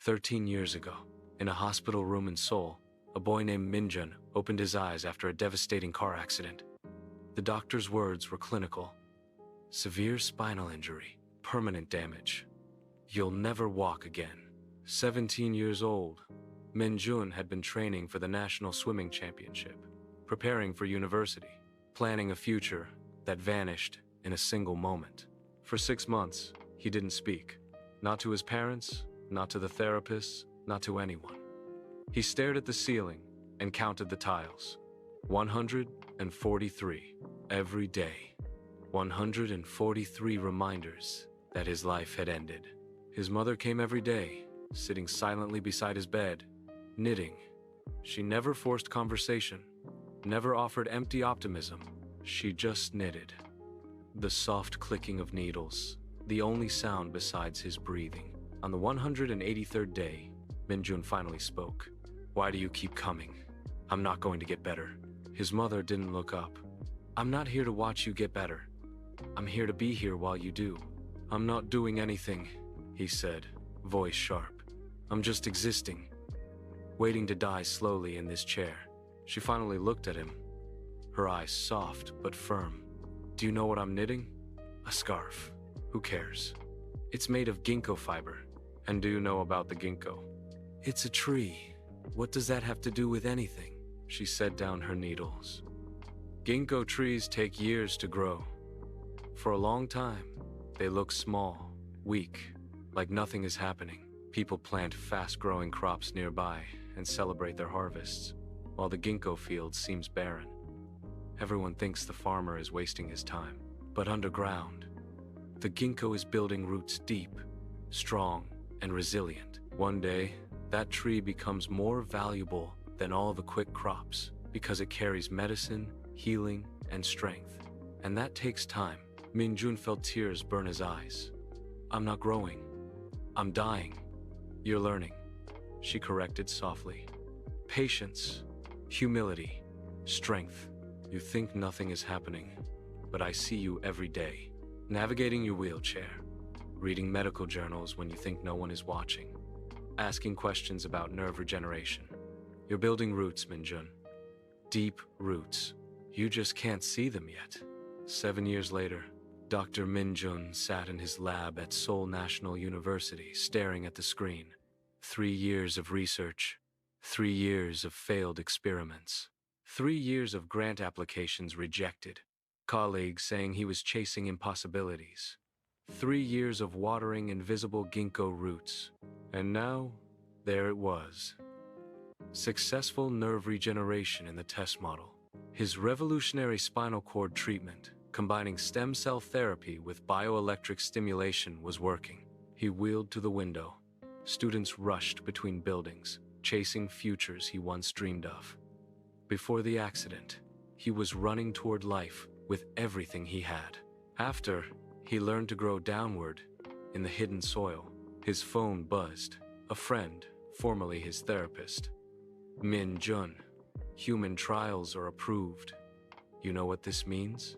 13 years ago, in a hospital room in Seoul, a boy named Min-jun opened his eyes after a devastating car accident. The doctor's words were clinical. Severe spinal injury, permanent damage. You'll never walk again. 17 years old, Min-jun had been training for the National Swimming Championship, preparing for university, planning a future that vanished in a single moment. For 6 months, he didn't speak. Not to his parents, not to the therapists, not to anyone. He stared at the ceiling and counted the tiles. 143 every day. 143 reminders that his life had ended. His mother came every day, sitting silently beside his bed, knitting. She never forced conversation, never offered empty optimism. She just knitted. The soft clicking of needles, the only sound besides his breathing. On the 183rd day, Min-jun finally spoke. "Why do you keep coming? I'm not going to get better." His mother didn't look up. "I'm not here to watch you get better. I'm here to be here while you do." "I'm not doing anything," he said, voice sharp. "I'm just existing, waiting to die slowly in this chair." She finally looked at him, her eyes soft but firm. "Do you know what I'm knitting? A scarf. Who cares? It's made of ginkgo fiber. And do you know about the ginkgo? It's a tree. What does that have to do with anything?" She set down her needles. Ginkgo trees take years to grow. For a long time, they look small, weak, like nothing is happening. People plant fast-growing crops nearby and celebrate their harvests, while the ginkgo field seems barren. Everyone thinks the farmer is wasting his time. But underground, the ginkgo is building roots deep, strong, and resilient. One day, that tree becomes more valuable than all the quick crops because it carries medicine, healing, and strength. And that takes time. Min-jun felt tears burn his eyes. "I'm not growing. I'm dying." "You're learning," she corrected softly. "Patience, humility, strength. You think nothing is happening, but I see you every day, navigating your wheelchair, reading medical journals when you think no one is watching, asking questions about nerve regeneration. You're building roots, Min-jun. Deep roots. You just can't see them yet." 7 years later, Dr. Min-jun sat in his lab at Seoul National University staring at the screen. 3 years of research, 3 years of failed experiments, 3 years of grant applications rejected, colleagues saying he was chasing impossibilities, 3 years of watering invisible ginkgo roots. And now, there it was. Successful nerve regeneration in the test model. His revolutionary spinal cord treatment, combining stem cell therapy with bioelectric stimulation, was working. He wheeled to the window. Students rushed between buildings, chasing futures he once dreamed of. Before the accident, he was running toward life with everything he had. After, he learned to grow downward in the hidden soil. His phone buzzed. A friend, formerly his therapist. "Min-jun, human trials are approved. You know what this means?"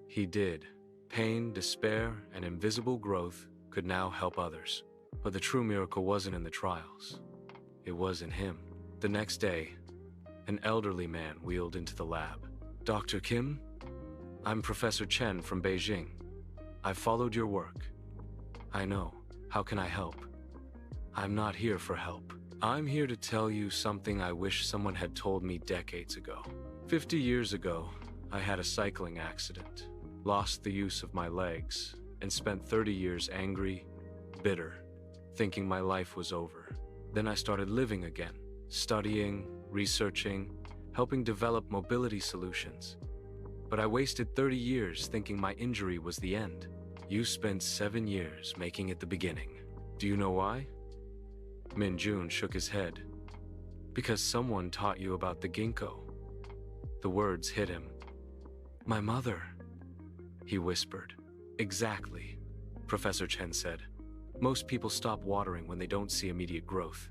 He did. Pain, despair, and invisible growth could now help others. But the true miracle wasn't in the trials. It was in him. The next day, an elderly man wheeled into the lab. "Dr. Kim? I'm Professor Chen from Beijing. I've followed your work." "I know. How can I help?" "I'm not here for help. I'm here to tell you something I wish someone had told me decades ago. 50 years ago, I had a cycling accident, lost the use of my legs, and spent 30 years angry, bitter, thinking my life was over. Then I started living again, studying, researching, helping develop mobility solutions. But I wasted 30 years thinking my injury was the end. You spent 7 years making it the beginning. Do you know why?" Min-jun shook his head. "Because someone taught you about the ginkgo." The words hit him. "My mother," he whispered. "Exactly," Professor Chen said. "Most people stop watering when they don't see immediate growth.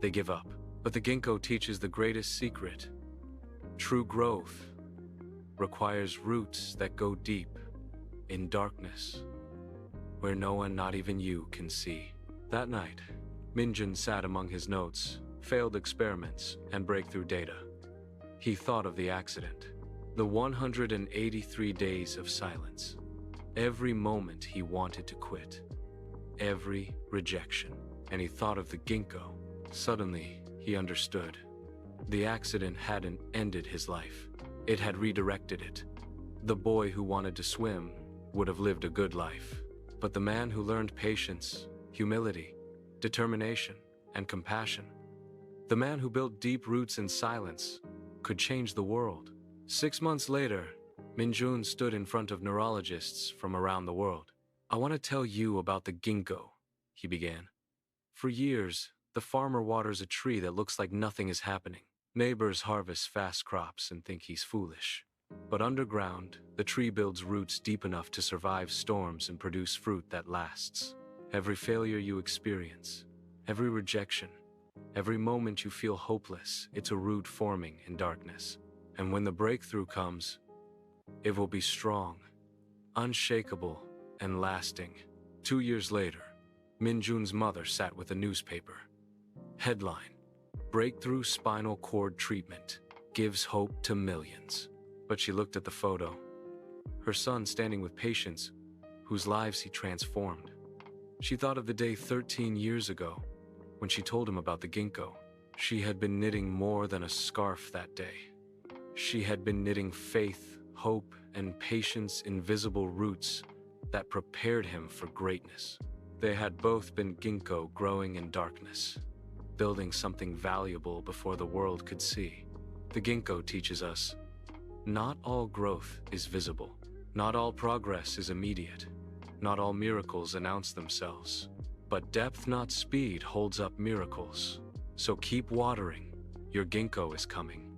They give up. But the ginkgo teaches the greatest secret. True growth requires roots that go deep, in darkness, where no one, not even you, can see." That night, Min-jun sat among his notes, failed experiments, and breakthrough data. He thought of the accident, the 183 days of silence, every moment he wanted to quit, every rejection, and he thought of the ginkgo. Suddenly, he understood. The accident hadn't ended his life. It had redirected it. The boy who wanted to swim would have lived a good life, but the man who learned patience, humility, determination, and compassion, the man who built deep roots in silence, could change the world. 6 months later, Min-jun stood in front of neurologists from around the world. "I want to tell you about the ginkgo," he began. "For years, the farmer waters a tree that looks like nothing is happening. Neighbors harvest fast crops and think he's foolish. But underground, the tree builds roots deep enough to survive storms and produce fruit that lasts. Every failure you experience, every rejection, every moment you feel hopeless, it's a root forming in darkness. And when the breakthrough comes, it will be strong, unshakable, and lasting." 2 years later, Min-jun's mother sat with a newspaper. Headline: "Breakthrough Spinal Cord Treatment Gives Hope to Millions." But she looked at the photo. Her son standing with patients whose lives he transformed. She thought of the day 13 years ago when she told him about the ginkgo. She had been knitting more than a scarf that day. She had been knitting faith, hope, and patience, invisible roots that prepared him for greatness. They had both been ginkgo growing in darkness, building something valuable before the world could see. The ginkgo teaches us, not all growth is visible. Not all progress is immediate. Not all miracles announce themselves. But depth, not speed, holds up miracles. So keep watering. Your ginkgo is coming.